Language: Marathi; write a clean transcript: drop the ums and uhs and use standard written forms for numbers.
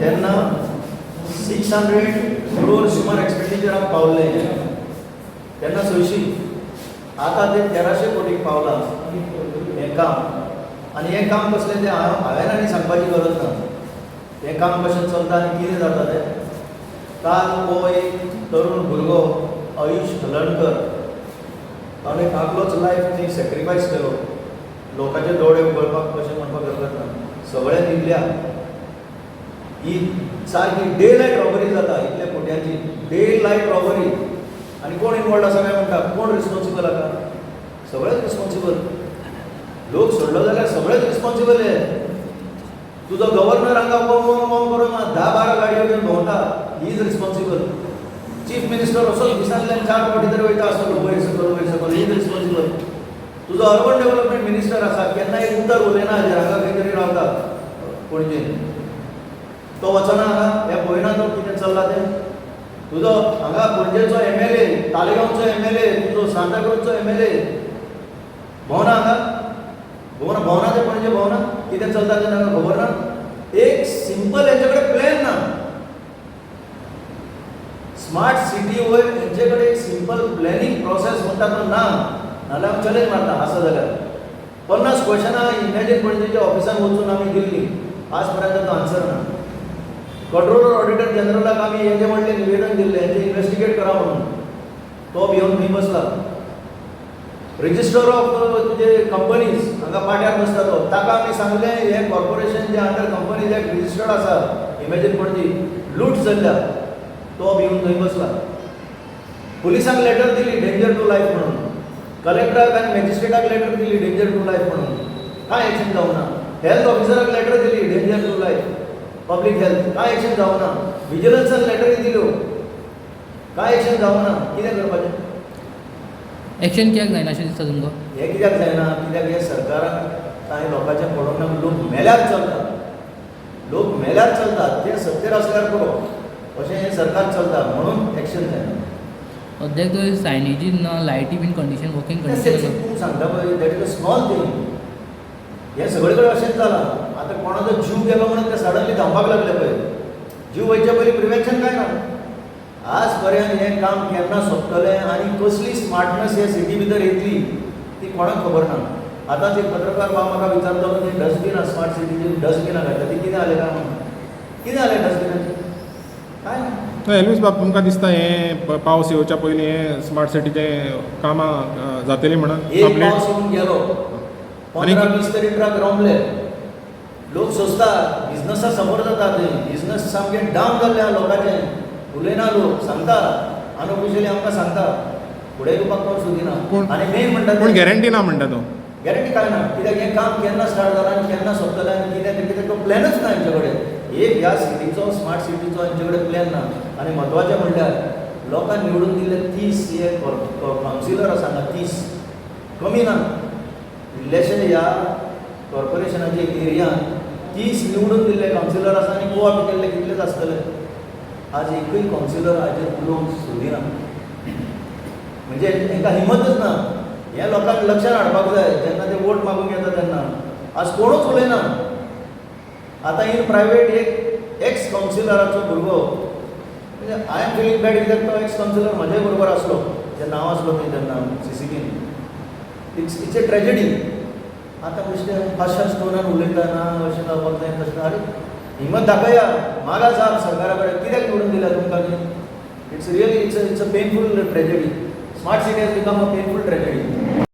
तेन्ना 600 crores सुमार एक्सपेंडिचराक पावले तेन्ना 600 आतां ते 1300 कोटीक पावलां हें काम आनी हें काम कसलें तें हांवें आनी सांगपाची गरज ना हें काम कशें चलता आनी कितें जाता तें काल हो एक तरूण भुरगो आयुश हलणकर ताणें आपलोच लायफ थंय सॅक्रिफायस केलो लोकांचे दोळे उगडपाक कशें म्हणपाक गरज ना सगळें दिल्ल्या ही सारकी डे लायट रॉबरी जाता इतल्या कोट्यांची डे लायट रॉबरी आनी कोण इनवॉल्ड आसा काय म्हणटा कोण रिस्पॉन्सिबल आसा सगळेच रिस्पॉन्सिबल लोक सोडलो जाल्यार सगळेच रिस्पॉन्सिबल हे तुजो गव्हर्नर हांगा करून 10-12 गाडयो घेवन भोंवता he is responsible chief minister असोच दिसांतल्यान 4 फावटी तरी वयता आसतलो वयर सकयल ही इज रिस्पॉन्सिबल तुजो अर्बन डेव्हलपमेंट मिनिस्टर आसा केन्ना एक उतर उलयना हाजेर हांगा खंय तरी रावता पणजेन तो वचना हांगा हें पळयना तो कितें चल्लां तें तुजो हांगा पणजेचो MLA तालिगांवचो MLA तुजो सांताक्रूजचो MLA भोंवना हांगा भोंवना ते पणजे भोंवना कितें चलता तें तांकां खबर ना एक सिंपल हेंचे कडेन प्लॅन ना स्मार्ट सिटी वयर हेंचे कडेन एक सिंपल प्लॅनिंग प्रोसेस म्हणटा तो ना नाल्यार हांव चॅलेंज मारता आसा जाल्यार 50 क्वेश्चनां इमॅजीन पणजेच्या ऑफिसान वचून आमी दिल्ली आज पर्यंत तो आन्सर ना कंट्रोलर ऑडिटर जनरलाक आमी हेजें व्हडलें निवेदन दिल्लें हेजें इन्व्हेस्टिगेट करा म्हणून तो भिवन थंय बसला रजिस्टर ऑफ तुजे कंपनीज हांगा पाट्यार बसता तो ताका आमी सांगलें हें कॉर्पोरेशन जें अंडर कंपनीज एक्ट रजिस्टर्ड आसा इमॅजीन पणजी लूट चल्ल्या तो भिवन थंय बसला पुलिसांक लेटर दिली डेंजर टू लायफ म्हणून कलेक्टराक आनी मॅजिस्ट्रेटाक लेटर दिली डेंजर टू लायफ म्हणून कांय एक्शन जावना हेल्थ ऑफिसराक लेटर दिली danger to life public health कांय एक्शन जावना विजिलन्साक लेटरी दिल्यो कांय एक्शन जावना कितें करपाचें एक्शन कित्याक जायना अशें दिसता तुमकां हें कित्याक जायना कित्याक हे सरकाराक कांय लोकांचें पडोंक ना लोक मेल्यार चलता लोक मेल्यार चलता तें सत्तेर आसल्यार पुरो अशें हें सरकार चलता म्हणून एक्शन जायना अद्याक थंय सायनेजीस ना लायटी बीन कंडिशन वर्किंग कंडिशन तूं सांगता पळय that is a small thing हें सगळे कडेन अशेंच जालां आतां कोणाचो जीव गेलो म्हणून ते सडनली धांवपाक लागले पळय जीव वयचे पयलीं प्रिवेन्शन काय ना आज पर्यंत हें काम केन्ना सोंपतलें आनी कसली स्मार्टनस ह्या सिटी भितर येतली ती कोणाक खबर ना आतां ते पत्रकार बाब म्हाका विचारतलो ते डस्टबिनां स्मार्ट सिटीची डस्टबिनां घातल्या ती कितें जालें काय म्हणून कितें जालें डस्टबिनाचें काय ना एल्वीस बाब तुमकां दिसता हें पावस येवच्या पयलीं हें स्मार्ट सिटीचें कामां जातलीं म्हणून एक पावस येवन गेलो 15-20 तरी ट्रक रोंबले लोक सोंसता बिजनसा सफर जाता थंय बिजनस सामकें डावन जाल्लें लोकांचें उलयना लोक सांगता अनऑफिशियली आमकां सांगता फुडें येवपाक कोण सोदिना आनी मेन म्हणटा पूण गॅरंटी ना म्हणटा तो गॅरंटी काय ना कित्याक हें काम केन्ना स्टार्ट जालां आनी केन्ना सोंपतलें आनी कितें तो प्लॅनच ना हेंचे कडेन एक ह्या सिटीचो स्मार्ट सिटीचो हेंचे कडेन प्लॅन ना आनी म्हत्वाचें म्हणल्यार लोकांक निवडून दिल्ले 30 हे कावन्सिलर आसा हांगा 30 कमी ना इल्लेशे ह्या कॉर्पोरेशनाच्या एरियान 30 निवडून दिल्ले कावन्सिलर आसा आनी कोऑप केल्ले कितलेच आसतले आज एकूय कावन्सिलर हाजेर उलोवंक सोदिना म्हणजे हांकां हिम्मतच ना हे लोकांक लक्षांत हाडपाक जाय जेन्ना ते वोट मागूंक येता तेन्ना आज कोणूच उलयना आतां इन प्रायवेट एक एक्स कावन्सिलराचो भुरगो म्हणजे आय एम फिलींग बॅड कित्याक तो एक्स कावन्सिलर म्हाज्याय बरोबर आसलो जेन्ना हांव आसलो थंय तेन्ना CCBन इट्स ए ट्रेजेडी आतां बेश्टें फास्ट टोनान उलयता ना अशें जावपाक जाय तशें अरे हिम्मत दाखया मागा साहब सरकारा कडेन कित्याक निवडून दिल्या तुमकां it's really it's a painful tragedy smart city has become a painful tragedy